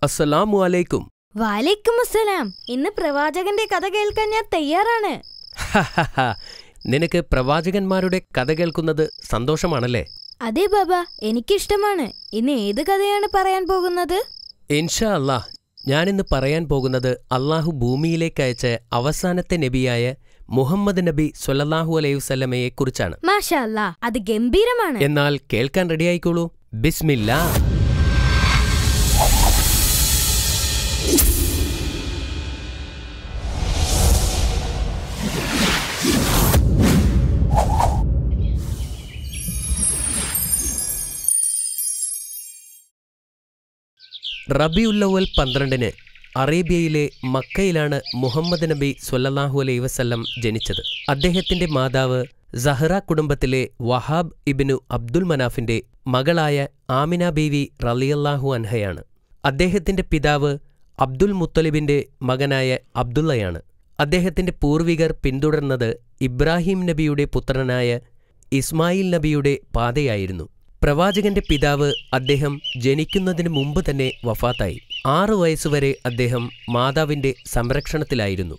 അസ്സലാമു അലൈക്കും. വലൈക്കും അസ്സലാം. ഇന്ന് പ്രവാചകന്റെ കഥ കേൾക്കാൻ ഞാൻ തയ്യാറാണ്. നിനക്ക് പ്രവാചകന്മാരുടെ കഥ കേൾക്കുന്നത് സന്തോഷമാണല്ലേ? അതെ ബാബ, എനിക്കിഷ്ടമാണ്. ഇന്ന് ഏത് കഥയാണ് പറയാൻ പോകുന്നത്? ഇൻഷാ അല്ലാഹ്, ഞാനിന്ന് പറയാൻ പോകുന്നത് അള്ളാഹു ഭൂമിയിലേക്ക് അയച്ച അവസാനത്തെ നബിയായ മുഹമ്മദ് നബി സ്വല്ലല്ലാഹു അലൈഹി വസല്ലമയെ കുറിച്ചാണ്. മാഷാ അല്ലാ, അത് ഗംഭീരമാണ്. എന്നാൽ കേൾക്കാൻ റെഡിയായിക്കോളൂ. ബിസ്മില്ലാ. റബിയുല്ലവൽ 12 അറേബ്യയിലെ മക്കയിലാണ് മുഹമ്മദ് നബി സ്വല്ലല്ലാഹു അലൈഹി വസല്ലം ജനിച്ചത്. അദ്ദേഹത്തിന്റെ മാതാവ് സഹ്റ കുടുംബത്തിലെ വഹാബ് ഇബ്നു അബ്ദുൽ മനാഫിന്റെ മകളായ ആമിന ബീവി റളിയല്ലാഹു അൻഹയാണ്. അദ്ദേഹത്തിന്റെ പിതാവ് അബ്ദുൽ മുത്തലിബിന്റെ മകനായ അബ്ദുള്ളയാണ്. അദ്ദേഹത്തിന്റെ പൂർവികർ പിന്തുടർന്നത് ഇബ്രാഹിം നബിയുടെ പുത്രനായ ഇസ്മായിൽ നബിയുടെ പാതയായിരുന്നു. പ്രവാചകന്റെ പിതാവ് അദ്ദേഹം ജനിക്കുന്നതിന് മുമ്പ് തന്നെ വഫാത്തായി. 6 വയസ്സുവരെ അദ്ദേഹം മാതാവിന്റെ സംരക്ഷണത്തിലായിരുന്നു.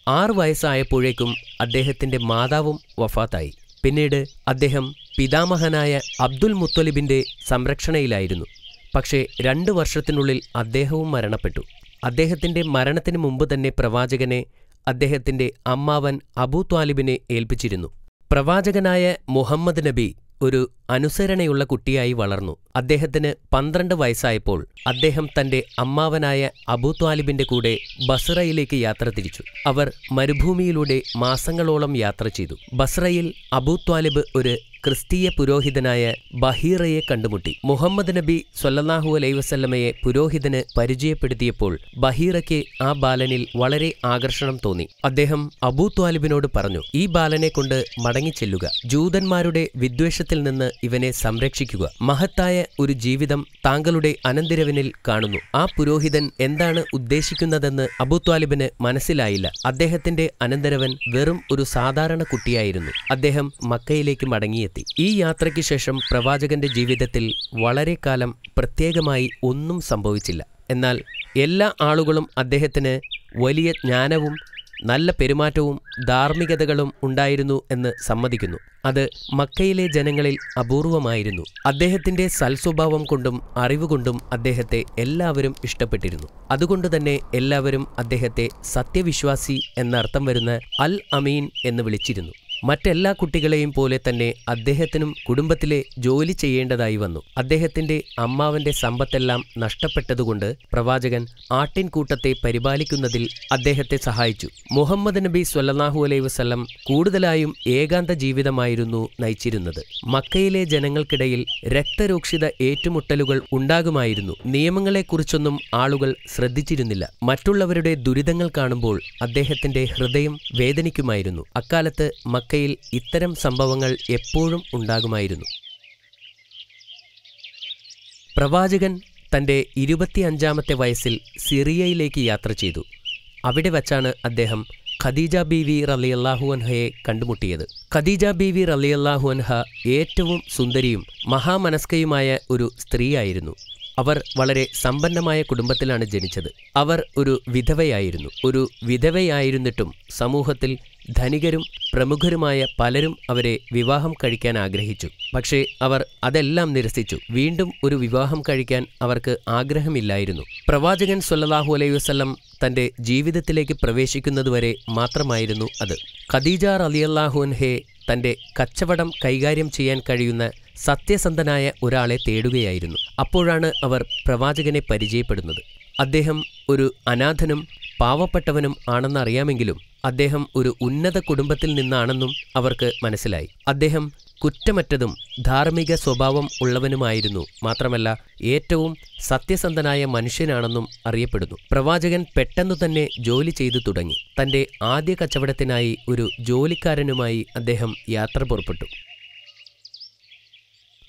6 വയസ്സായപ്പോഴേക്കും അദ്ദേഹത്തിന്റെ മാതാവും വഫാത്തായി. പിന്നീട് അദ്ദേഹം പിതാമഹനായ അബ്ദുൽ മുത്തലിബിന്റെ സംരക്ഷണയിലായിരുന്നു. പക്ഷേ 2 വർഷത്തിനുള്ളിൽ അദ്ദേഹവും മരണപ്പെട്ടു. അദ്ദേഹത്തിന്റെ മരണത്തിന് മുമ്പ് തന്നെ പ്രവാചകനെ അദ്ദേഹത്തിന്റെ അമ്മാവൻ അബൂ ത്വാലിബിനെ ഏൽപ്പിച്ചിരുന്നു. പ്രവാചകനായ മുഹമ്മദ് നബി ഒരു അനുസരണയുള്ള കുട്ടിയായി വളർന്നു. അദ്ദേഹത്തിന് 12 വയസ്സായപ്പോൾ അദ്ദേഹം തന്റെ അമ്മാവനായ അബൂ ത്വാലിബിന്റെ കൂടെ ബസ്റയിലേക്ക് യാത്ര തിരിച്ചു. അവർ മരുഭൂമിയിലൂടെ മാസങ്ങളോളം യാത്ര ചെയ്തു. ബസ്റയിൽ അബൂ ത്വാലിബ് ഒരു ക്രിസ്തീയ പുരോഹിതനായ ബഹീറയെ കണ്ടുമുട്ടി. മുഹമ്മദ് നബി സ്വല്ലല്ലാഹു അലൈഹി വസല്ലമയെ പുരോഹിതന് പരിചയപ്പെടുത്തിയപ്പോൾ ബഹീറയ്ക്ക് ആ ബാലനിൽ വളരെ ആകർഷണം തോന്നി. അദ്ദേഹം അബൂ ത്വാലിബിനോട് പറഞ്ഞു, ഈ ബാലനെ കൊണ്ട് മടങ്ങിച്ചെല്ലുക. ജൂതന്മാരുടെ വിദ്വേഷത്തിൽ നിന്ന് ഇവനെ സംരക്ഷിക്കുക. മഹത്തായ ഒരു ജീവിതം താങ്കളുടെ അനന്തരവനിൽ കാണുന്നു. ആ പുരോഹിതൻ എന്താണ് ഉദ്ദേശിക്കുന്നതെന്ന് അബൂ ത്വാലിബിന് മനസ്സിലായില്ല. അദ്ദേഹത്തിന്റെ അനന്തരവൻ വെറും ഒരു സാധാരണ കുട്ടിയായിരുന്നു. അദ്ദേഹം മക്കയിലേക്ക് മടങ്ങിയെത്തി. ഈ യാത്രയ്ക്ക് ശേഷം പ്രവാചകന്റെ ജീവിതത്തിൽ വളരെ കാലം പ്രത്യേകമായി ഒന്നും സംഭവിച്ചില്ല. എന്നാൽ എല്ലാ ആളുകളും അദ്ദേഹത്തിന് വലിയ ജ്ഞാനവും നല്ല പെരുമാറ്റവും ധാർമ്മികതകളും ഉണ്ടായിരുന്നു എന്ന് സമ്മതിക്കുന്നു. അത് മക്കയിലെ ജനങ്ങളിൽ അപൂർവമായിരുന്നു. അദ്ദേഹത്തിന്റെ സൽസ്വഭാവം കൊണ്ടും അറിവുകൊണ്ടും അദ്ദേഹത്തെ എല്ലാവരും ഇഷ്ടപ്പെട്ടിരുന്നു. അതുകൊണ്ടുതന്നെ എല്ലാവരും അദ്ദേഹത്തെ സത്യവിശ്വാസി എന്നർത്ഥം വരുന്ന അൽ അമീൻ എന്ന് വിളിച്ചിരുന്നു. മറ്റെല്ലാ കുട്ടികളെയും പോലെ തന്നെ അദ്ദേഹത്തിനും കുടുംബത്തിലെ ജോലി ചെയ്യേണ്ടതായി വന്നു. അദ്ദേഹത്തിന്റെ അമ്മാവന്റെ സമ്പത്തെല്ലാം നഷ്ടപ്പെട്ടതുകൊണ്ട് പ്രവാചകൻ ആട്ടിൻകൂട്ടത്തെ പരിപാലിക്കുന്നതിൽ അദ്ദേഹത്തെ സഹായിച്ചു. മുഹമ്മദ് നബി സ്വല്ലല്ലാഹു അലൈഹി വസല്ലം കൂടുതലായും ഏകാന്ത ജീവിതമായിരുന്നു നയിച്ചിരുന്നത്. മക്കയിലെ ജനങ്ങൾക്കിടയിൽ രക്തരൂക്ഷിത ഏറ്റുമുട്ടലുകൾ ഉണ്ടാകുമായിരുന്നു. നിയമങ്ങളെക്കുറിച്ചൊന്നും ആളുകൾ ശ്രദ്ധിച്ചിരുന്നില്ല. മറ്റുള്ളവരുടെ ദുരിതങ്ങൾ കാണുമ്പോൾ അദ്ദേഹത്തിന്റെ ഹൃദയം വേദനിക്കുമായിരുന്നു. അക്കാലത്ത് മക്കയിൽ ഇത്തരം സംഭവങ്ങൾ എപ്പോഴും ഉണ്ടാകുമായിരുന്നു. പ്രവാചകൻ തന്റെ 25-ാമത്തെ വയസ്സിൽ സിറിയയിലേക്ക് യാത്ര ചെയ്തു. അവിടെ വച്ചാണ് അദ്ദേഹം ഖദീജ ബീവി റളിയല്ലാഹു അൻഹയെ കണ്ടുമുട്ടിയത്. ഖദീജ ബീവി റളിയല്ലാഹു അൻഹ ഏറ്റവും സുന്ദരിയും മഹാമനസ്കയുമായ ഒരു സ്ത്രീയായിരുന്നു. അവർ വളരെ സമ്പന്നമായ കുടുംബത്തിലാണ് ജനിച്ചത്. അവർ ഒരു വിധവയായിരുന്നു. ഒരു വിധവയായിരുന്നിട്ടും സമൂഹത്തിൽ ധനികരും പ്രമുഖരുമായ പലരും അവരെ വിവാഹം കഴിക്കാൻ ആഗ്രഹിച്ചു. പക്ഷേ അവർ അതെല്ലാം നിരസിച്ചു. വീണ്ടും ഒരു വിവാഹം കഴിക്കാൻ അവർക്ക് ആഗ്രഹമില്ലായിരുന്നു. പ്രവാചകൻ സ്വല്ലല്ലാഹു അലൈഹി വസല്ലം തന്റെ ജീവിതത്തിലേക്ക് പ്രവേശിക്കുന്നതുവരെ മാത്രമായിരുന്നു അത്. ഖദീജ റളിയല്ലാഹു അൻഹയെ തന്റെ കച്ചവടം കൈകാര്യം ചെയ്യാൻ കഴിയുന്ന സത്യസന്ധനായ ഒരാളെ തേടുകയായിരുന്നു. അപ്പോഴാണ് അവർ പ്രവാചകനെ പരിചയപ്പെടുന്നത്. അദ്ദേഹം ഒരു അനാഥനും പാവപ്പെട്ടവനും ആണെന്നറിയാമെങ്കിലും അദ്ദേഹം ഒരു ഉന്നത കുടുംബത്തിൽ നിന്നാണെന്നും അവർക്ക് മനസ്സിലായി. അദ്ദേഹം കുറ്റമറ്റതും ധാർമ്മിക സ്വഭാവം ഉള്ളവനുമായിരുന്നു. മാത്രമല്ല ഏറ്റവും സത്യസന്ധനായ മനുഷ്യനാണെന്നും അറിയപ്പെടുന്നു. പ്രവാചകൻ പെട്ടെന്നു തന്നെ ജോലി ചെയ്തു തുടങ്ങി. തന്റെ ആദ്യ കച്ചവടത്തിനായി ഒരു ജോലിക്കാരനുമായി അദ്ദേഹം യാത്ര പുറപ്പെട്ടു.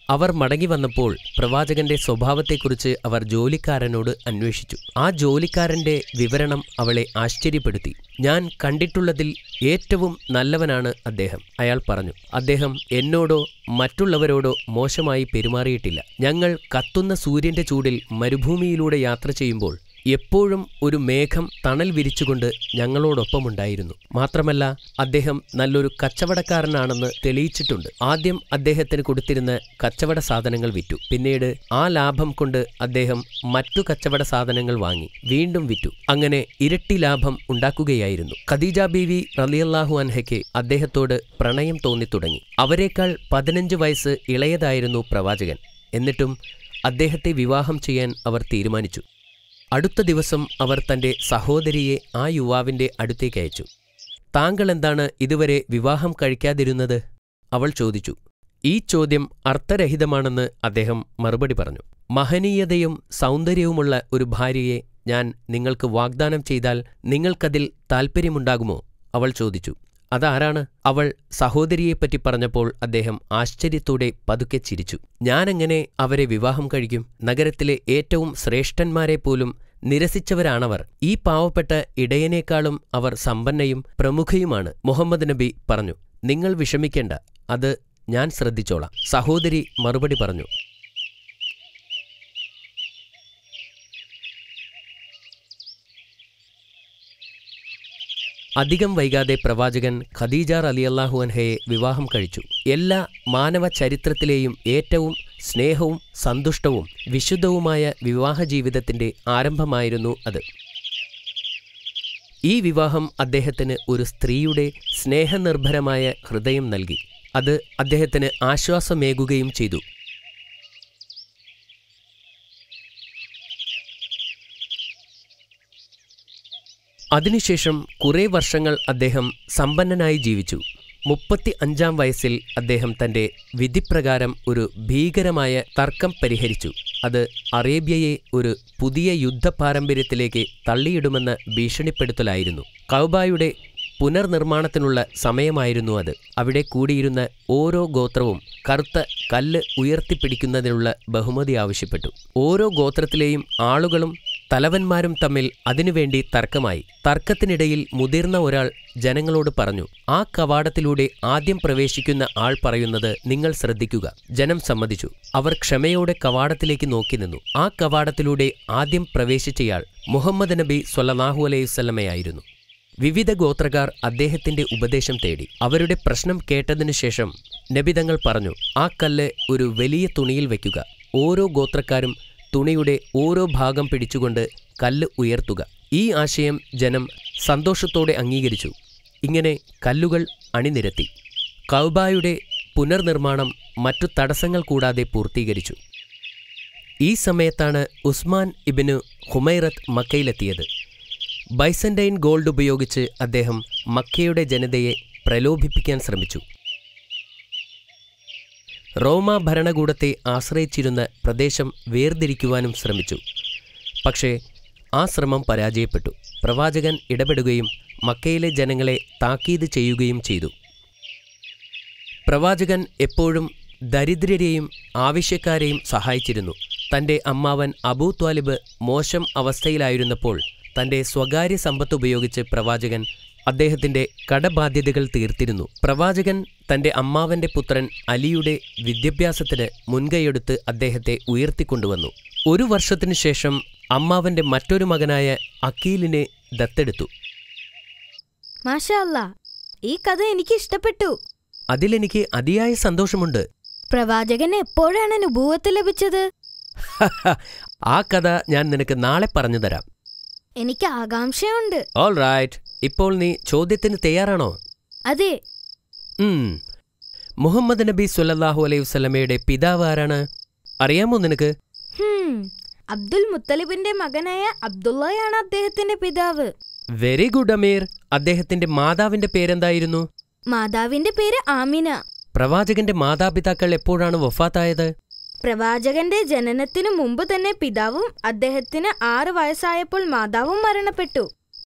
അവർ മടങ്ങി വന്നപ്പോൾ പ്രവാചകന്റെ സ്വഭാവത്തെക്കുറിച്ച് അവർ ജോലിക്കാരനോട് അന്വേഷിച്ചു. ആ ജോലിക്കാരന്റെ വിവരണം അവളെ ആശ്ചര്യപ്പെടുത്തി. ഞാൻ കണ്ടിട്ടുള്ളതിൽ ഏറ്റവും നല്ലവനാണ് അദ്ദേഹം. അയാൾ പറഞ്ഞു, അദ്ദേഹം എന്നോടോ മറ്റുള്ളവരോടോ മോശമായി പെരുമാറിയിട്ടില്ല. ഞങ്ങൾ കത്തുന്ന സൂര്യന്റെ ചൂടിൽ മരുഭൂമിയിലൂടെ യാത്ര ചെയ്യുമ്പോൾ എപ്പോഴും ഒരു മേഘം തണൽ വിരിച്ചുകൊണ്ട് ഞങ്ങളോടൊപ്പമുണ്ടായിരുന്നു. മാത്രമല്ല, അദ്ദേഹം നല്ലൊരു കച്ചവടക്കാരനാണെന്ന് തെളിയിച്ചിട്ടുണ്ട്. ആദ്യം അദ്ദേഹത്തിന് കൊടുത്തിരുന്ന കച്ചവട സാധനങ്ങൾ വിറ്റു. പിന്നീട് ആ ലാഭം കൊണ്ട് അദ്ദേഹം മറ്റു കച്ചവട സാധനങ്ങൾ വാങ്ങി വീണ്ടും വിറ്റു. അങ്ങനെ ഇരട്ടി ലാഭം ഉണ്ടാക്കുകയായിരുന്നു. ഖദീജ ബീവി റളിയല്ലാഹു അൻഹയ്ക്ക് അദ്ദേഹത്തോട് പ്രണയം തോന്നിത്തുടങ്ങി. അവരെക്കാൾ 15 വയസ്സ് ഇളയതായിരുന്നു പ്രവാചകൻ. എന്നിട്ടും അദ്ദേഹത്തെ വിവാഹം ചെയ്യാൻ അവർ തീരുമാനിച്ചു. അടുത്ത ദിവസം അവർ തന്റെ സഹോദരിയെ ആ യുവാവിന്റെ അടുത്തേക്ക് അയച്ചു. താങ്കൾ എന്താണ് ഇതുവരെ വിവാഹം കഴിക്കാതിരുന്നത്? അവൾ ചോദിച്ചു. ഈ ചോദ്യം അർത്ഥരഹിതമാണെന്ന് അദ്ദേഹം മറുപടി പറഞ്ഞു. മഹനീയതയും സൗന്ദര്യവുമുള്ള ഒരു ഭാര്യയെ ഞാൻ നിങ്ങൾക്ക് വാഗ്ദാനം ചെയ്താൽ നിങ്ങൾക്കതിൽ താൽപ്പര്യമുണ്ടാകുമോ? അവൾ ചോദിച്ചു. അതാരാണ്? അവൾ സഹോദരിയെപ്പറ്റി പറഞ്ഞപ്പോൾ അദ്ദേഹം ആശ്ചര്യത്തോടെ പതുക്കെ ചിരിച്ചു. ഞാനെങ്ങനെ അവരെ വിവാഹം കഴിക്കും? നഗരത്തിലെ ഏറ്റവും ശ്രേഷ്ഠന്മാരെ പോലും നിരസിച്ചവരാണവർ. ഈ പാവപ്പെട്ട ഇടയനേക്കാളും അവർ സമ്പന്നയും പ്രമുഖയുമാണ്. മുഹമ്മദ് നബി പറഞ്ഞു. നിങ്ങൾ വിഷമിക്കേണ്ട, അത് ഞാൻ ശ്രദ്ധിച്ചോളാം. സഹോദരി മറുപടി പറഞ്ഞു. അധികം വൈകാതെ പ്രവാചകൻ ഖദീജ റളിയല്ലാഹു അൻഹയെ വിവാഹം കഴിച്ചു. എല്ലാ മാനവ ചരിത്രത്തിലെയും ഏറ്റവും സ്നേഹവും സന്തുഷ്ടവും വിശുദ്ധവുമായ വിവാഹ ജീവിതത്തിന്റെ ആരംഭമായിരുന്നു അത്. ഈ വിവാഹം അദ്ദേഹത്തിന് ഒരു സ്ത്രീയുടെ സ്നേഹനിർഭരമായ ഹൃദയം നൽകി. അത് അദ്ദേഹത്തിന് ആശ്വാസമേകുകയും ചെയ്തു. അതിനുശേഷം കുറേ വർഷങ്ങൾ അദ്ദേഹം സമ്പന്നനായി ജീവിച്ചു. 35-ാം വയസ്സിൽ അദ്ദേഹം തന്റെ വിധിപ്രകാരം ഒരു ഭീകരമായ തർക്കം പരിഹരിച്ചു. അത് അറേബ്യയെ ഒരു പുതിയ യുദ്ധ പാരമ്പര്യത്തിലേക്ക് തള്ളിയിടുമെന്ന ഭീഷണിപ്പെടുത്തലായിരുന്നു. കഅബയുടെ പുനർനിർമ്മാണത്തിനുള്ള സമയമായിരുന്നു അത്. അവിടെ കൂടിയിരുന്ന ഓരോ ഗോത്രവും കറുത്ത കല്ല് ഉയർത്തിപ്പിടിക്കുന്നതിനുള്ള ബഹുമതി ആവശ്യപ്പെട്ടു. ഓരോ ഗോത്രത്തിലെയും ആളുകളും തലവന്മാരും തമ്മിൽ അതിനുവേണ്ടി തർക്കമായി. തർക്കത്തിനിടയിൽ മുതിർന്ന ഒരാൾ ജനങ്ങളോട് പറഞ്ഞു, ആ കവാടത്തിലൂടെ ആദ്യം പ്രവേശിക്കുന്ന ആൾ പറയുന്നത് നിങ്ങൾ ശ്രദ്ധിക്കുക. ജനം സമ്മതിച്ചു. അവർ ക്ഷമയോടെ കവാടത്തിലേക്ക് നോക്കി നിന്നു. ആ കവാടത്തിലൂടെ ആദ്യം പ്രവേശിച്ചയാൾ മുഹമ്മദ് നബി സ്വല്ലല്ലാഹു അലൈഹി വസല്ലമയായിരുന്നു. വിവിധ ഗോത്രക്കാർ അദ്ദേഹത്തിന്റെ ഉപദേശം തേടി. അവരുടെ പ്രശ്നം കേട്ടതിനു ശേഷം നബി തങ്ങൾ പറഞ്ഞു, ആ കല്ല് ഒരു വലിയ തുണിയിൽ വയ്ക്കുക. ഓരോ ഗോത്രക്കാരും തുണിയുടെ ഓരോ ഭാഗം പിടിച്ചുകൊണ്ട് കല്ല് ഉയർത്തുക. ഈ ആശയം ജനം സന്തോഷത്തോടെ അംഗീകരിച്ചു. ഇങ്ങനെ കല്ലുകൾ അണിനിരത്തി. കഅബയുടെ പുനർനിർമ്മാണം മറ്റു തടസ്സങ്ങൾ കൂടാതെ പൂർത്തീകരിച്ചു. ഈ സമയത്താണ് ഉസ്മാൻ ഇബ്നു ഹുമൈറത്ത് മക്കയിലെത്തിയത്. ബൈസന്റൈൻ ഗോൾഡ് ഉപയോഗിച്ച് അദ്ദേഹം മക്കയുടെ ജനതയെ പ്രലോഭിപ്പിക്കാൻ ശ്രമിച്ചു. റോമ ഭരണകൂടത്തെ ആശ്രയിച്ചിരുന്ന പ്രദേശം വേർതിരിക്കുവാനും ശ്രമിച്ചു. പക്ഷേ ആ ശ്രമം പരാജയപ്പെട്ടു. പ്രവാചകൻ ഇടപെടുകയും മക്കയിലെ ജനങ്ങളെ താക്കീത് ചെയ്യുകയും ചെയ്തു. പ്രവാചകൻ എപ്പോഴും ദരിദ്രരെയും ആവശ്യക്കാരെയും സഹായിച്ചിരുന്നു. തന്റെ അമ്മാവൻ അബൂ ത്വാലിബ് മോശം അവസ്ഥയിലായിരുന്നപ്പോൾ തന്റെ സ്വകാര്യ സമ്പത്ത് ഉപയോഗിച്ച് പ്രവാചകൻ അദ്ദേഹത്തിന്റെ കടബാധ്യതകൾ തീർത്തിരുന്നു. പ്രവാചകൻ തന്റെ അമ്മാവന്റെ പുത്രൻ അലിയുടെ വിദ്യാഭ്യാസത്തിന് മുൻകൈയെടുത്ത് അദ്ദേഹത്തെ ഉയർത്തിക്കൊണ്ടുവന്നു. 1 വർഷത്തിനു ശേഷം അമ്മാവന്റെ മറ്റൊരു മകനായ അക്കീലിനെ ദത്തെടുത്തു. മാഷാ അല്ലാ, ഈ കഥ എനിക്ക് ഇഷ്ടപ്പെട്ടു. അതിലെനിക്ക് അതിയായ സന്തോഷമുണ്ട്. പ്രവാചകന് എപ്പോഴാണ് നുബുവത്ത് ലഭിച്ചത്? ആ കഥ ഞാൻ നിനക്ക് നാളെ പറഞ്ഞു തരാം. എനിക്ക് ആകാംക്ഷയുണ്ട്. ഓൾ റൈറ്റ്, ഇപ്പോൾ നീ ചോദ്യത്തിന് തയ്യാറാണോ? അതെ. മുഹമ്മദ് നബി സ്വല്ലല്ലാഹു അലൈഹി വസല്ലമയുടെ പിതാവ് ആരാണ്? അറിയാമോ നിനക്ക്? അബ്ദുൽ മുത്തലിബിന്റെ മകനായ അബ്ദുള്ളയാണ് അദ്ദേഹത്തിന്റെ പിതാവ്. വെരി ഗുഡ് അമീർ. അദ്ദേഹത്തിന്റെ മാതാവിന്റെ പേരെന്തായിരുന്നു? മാതാവിന്റെ പേര് ആമിന. പ്രവാചകന്റെ മാതാപിതാക്കൾ എപ്പോഴാണ് വഫാത്തായത്? പ്രവാചകന്റെ ജനനത്തിനു മുമ്പ് തന്നെ പിതാവും അദ്ദേഹത്തിന് 6 വയസ്സായപ്പോൾ മാതാവും മരണപ്പെട്ടു.